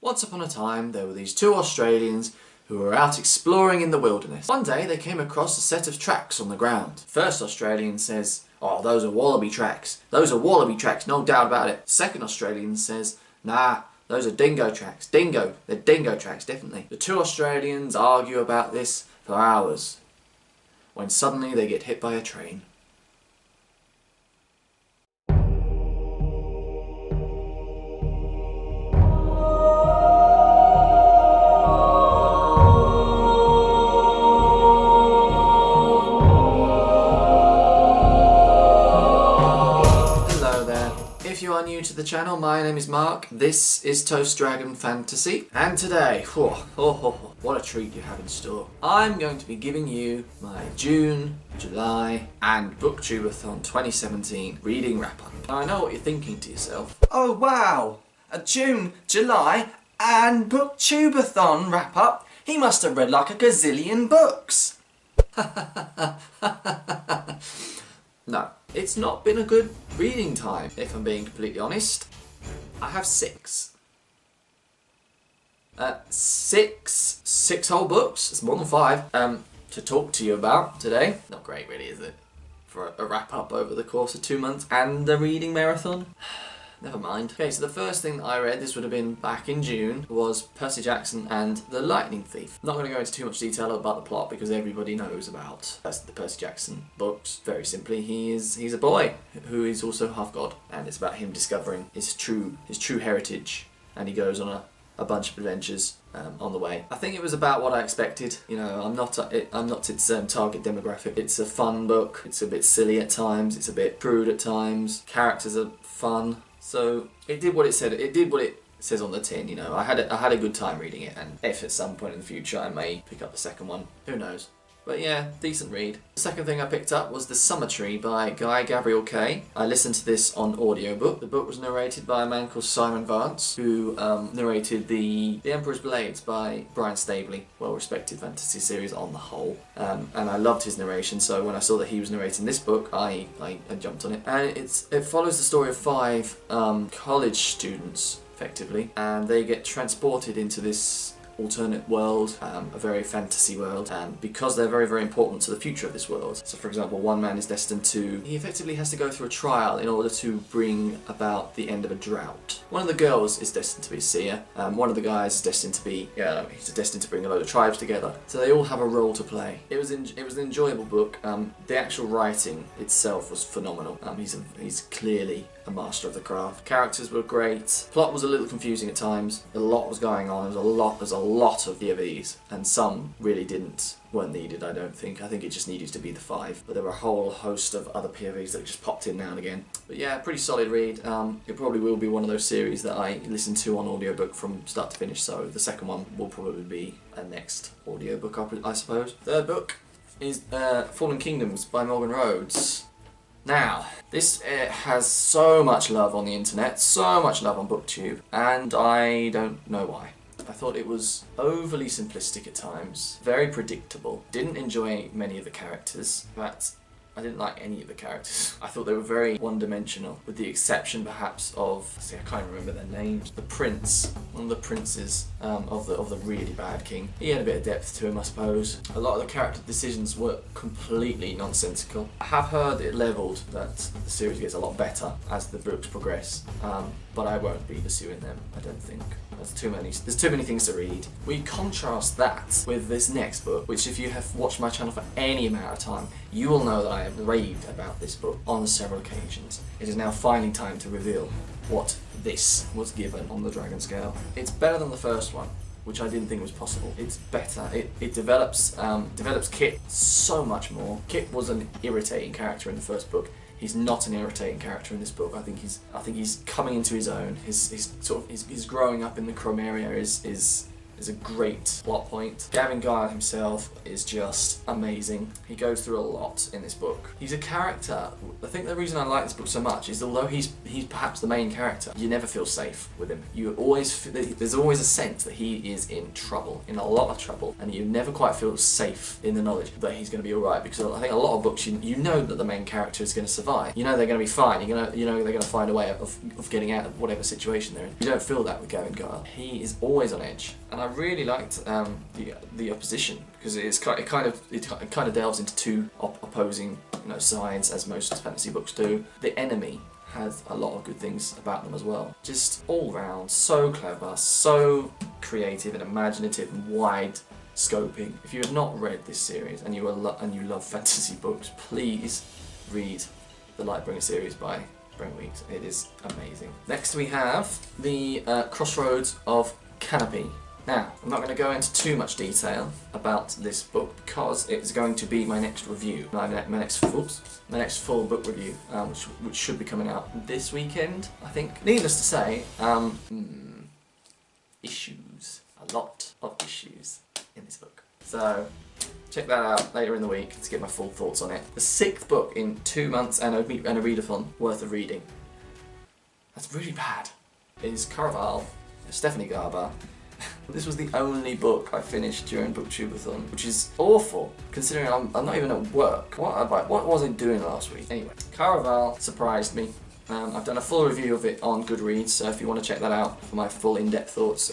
Once upon a time, there were these two Australians who were out exploring in the wilderness. One day, they came across a set of tracks on the ground. First Australian says, "Oh, those are wallaby tracks. Those are wallaby tracks, no doubt about it." Second Australian says, "Nah, those are dingo tracks. Dingo. They're dingo tracks, definitely." The two Australians argue about this for hours, when suddenly they get hit by a train. If you are new to the channel, my name is Mark, this is Toast Dragon Fantasy, and today, what a treat you have in store. I'm going to be giving you my June, July and BookTubeAthon 2017 reading wrap-up. Now I know what you're thinking to yourself. Oh wow, a June, July and BookTubeAthon wrap-up? He must have read like a gazillion books. No, it's not been a good reading time, if I'm being completely honest. I have six whole books, it's more than five, to talk to you about today. Not great really, is it? For a wrap up over the course of 2 months and a reading marathon. Never mind. Okay, so the first thing that I read, this would have been back in June, was Percy Jackson and the Lightning Thief. I'm not going to go into too much detail about the plot because everybody knows about the Percy Jackson books. Very simply, he's a boy who is also half god, and it's about him discovering his true heritage, and he goes on a bunch of adventures on the way. I think it was about what I expected. You know, I'm not its target demographic. It's a fun book. It's a bit silly at times. It's a bit crude at times. Characters are fun. So it did what it said. It did what it says on the tin. You know, I had a good time reading it, and if at some point in the future I may pick up the second one, who knows? But yeah, decent read. The second thing I picked up was The Summer Tree by Guy Gabriel Kay. I listened to this on audiobook. The book was narrated by a man called Simon Vance, who narrated The Emperor's Blades by Brian Staveley, well-respected fantasy series on the whole. And I loved his narration, so when I saw that he was narrating this book, I jumped on it. And it follows the story of five college students, effectively, and they get transported into this alternate world, a very fantasy world, because they're very, very important to the future of this world. So for example, one man is destined to, he effectively has to go through a trial in order to bring about the end of a drought. One of the girls is destined to be a seer, one of the guys is destined to be, he's destined to bring a load of tribes together. So they all have a role to play. It was an enjoyable book. The actual writing itself was phenomenal. He's clearly a master of the craft. Characters were great. Plot was a little confusing at times. A lot was going on. There's a lot of POVs, and some really weren't needed. I don't think. I think it just needed to be the five. But there were a whole host of other POVs that just popped in now and again. But yeah, pretty solid read. It probably will be one of those series that I listen to on audiobook from start to finish. So the second one will probably be a next audiobook, I suppose. Third book is Fallen Kingdoms by Morgan Rhodes. Now, this has so much love on the internet, so much love on BookTube, and I don't know why. I thought it was overly simplistic at times, very predictable. Didn't enjoy many of the characters, but I didn't like any of the characters. I thought they were very one-dimensional, with the exception perhaps of, I can't remember their names, the prince, one of the princes of the really bad king. He had a bit of depth to him, I suppose. A lot of the character decisions were completely nonsensical. I have heard it levelled that the series gets a lot better as the books progress, but I won't be pursuing them, I don't think. There's too many things to read. We contrast that with this next book, which if you have watched my channel for any amount of time, you will know that I have raved about this book on several occasions. It is now finally time to reveal what this was given on the Dragon Scale. It's better than the first one, which I didn't think was possible. It's better. It develops Kit so much more. Kit was an irritating character in the first book. He's not an irritating character in this book. I think he's coming into his own. His growing up in the Chrome area is is a great plot point. Gavin Guile himself is just amazing. He goes through a lot in this book. He's a character. I think the reason I like this book so much is although he's perhaps the main character, you never feel safe with him. There's always a sense that he is in trouble, in a lot of trouble, and you never quite feel safe in the knowledge that he's going to be alright, because I think a lot of books you know that the main character is going to survive. You know they're going to be fine. You know they're going to find a way of getting out of whatever situation they're in. You don't feel that with Gavin Guile. He is always on edge, and I really liked the opposition, because it kind of delves into two opposing sides, as most fantasy books do. The enemy has a lot of good things about them as well. Just all round, so clever, so creative and imaginative and wide scoping. If you have not read this series and you love fantasy books, please read the Lightbringer series by Brent Weeks. It is amazing. Next we have the Crossroads of Canopy. Now, I'm not going to go into too much detail about this book because it's going to be my next review, my next full book review, which should be coming out this weekend, I think. Needless to say, issues, a lot of issues in this book. So check that out later in the week to get my full thoughts on it. The 6th book in 2 months and a readathon worth of reading. That's really bad. It is Caraval, Stephanie Garber. This was the only book I finished during BookTubeAthon, which is awful, considering I'm not even at work. What was I doing last week? Anyway, Caraval surprised me. I've done a full review of it on Goodreads, so if you want to check that out for my full in-depth thoughts,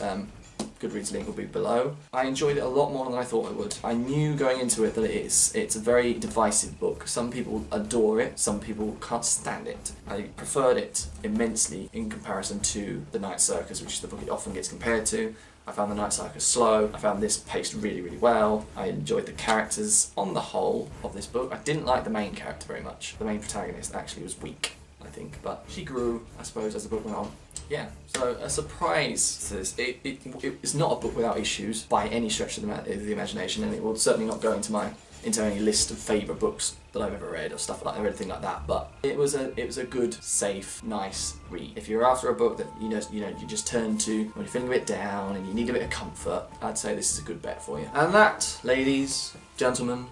Goodreads link will be below. I enjoyed it a lot more than I thought I would. I knew going into it that it's a very divisive book. Some people adore it, some people can't stand it. I preferred it immensely in comparison to The Night Circus, which is the book it often gets compared to. I found The Night Circus slow. I found this paced really, really well. I enjoyed the characters on the whole of this book. I didn't like the main character very much. The main protagonist actually was weak, I think, but she grew, I suppose, as the book went on. Yeah, so a surprise to this. It's not a book without issues by any stretch of the imagination, and it will certainly not go into any list of favourite books that I've ever read or stuff like that, or anything like that. But it was a good, safe, nice read. If you're after a book that you just turn to when you're feeling a bit down and you need a bit of comfort, I'd say this is a good bet for you. And that, ladies, gentlemen,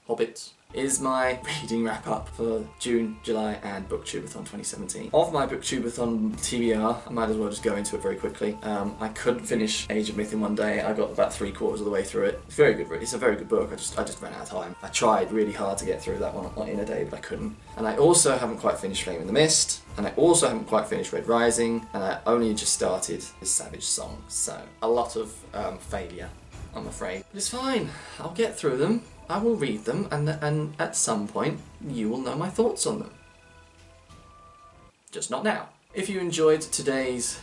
hobbits, is my reading wrap up for June, July and BookTubeAthon 2017. Of my BookTubeAthon TBR, I might as well just go into it very quickly. I couldn't finish Age of Myth in one day. I got about 3/4 of the way through it. It's very good. It's a very good book. I just ran out of time. I tried really hard to get through that one in a day, but I couldn't. And I also haven't quite finished Flame in the Mist, and I also haven't quite finished Red Rising, and I only just started The Savage Song. So a lot of failure, I'm afraid. But it's fine. I'll get through them. I will read them, and at some point you will know my thoughts on them. Just not now. If you enjoyed today's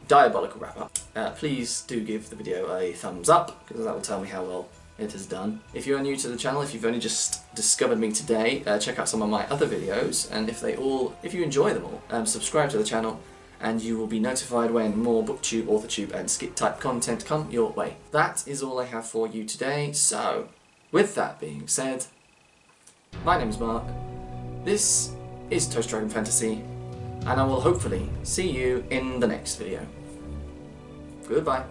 diabolical wrap-up, please do give the video a thumbs up, because that will tell me how well it has done. If you're new to the channel, if you've only just discovered me today, check out some of my other videos, and if you enjoy them all, subscribe to the channel, and you will be notified when more BookTube, AuthorTube and skit-type content come your way. That is all I have for you today, so with that being said, my name is Mark, this is Toast Dragon Fantasy, and I will hopefully see you in the next video. Goodbye.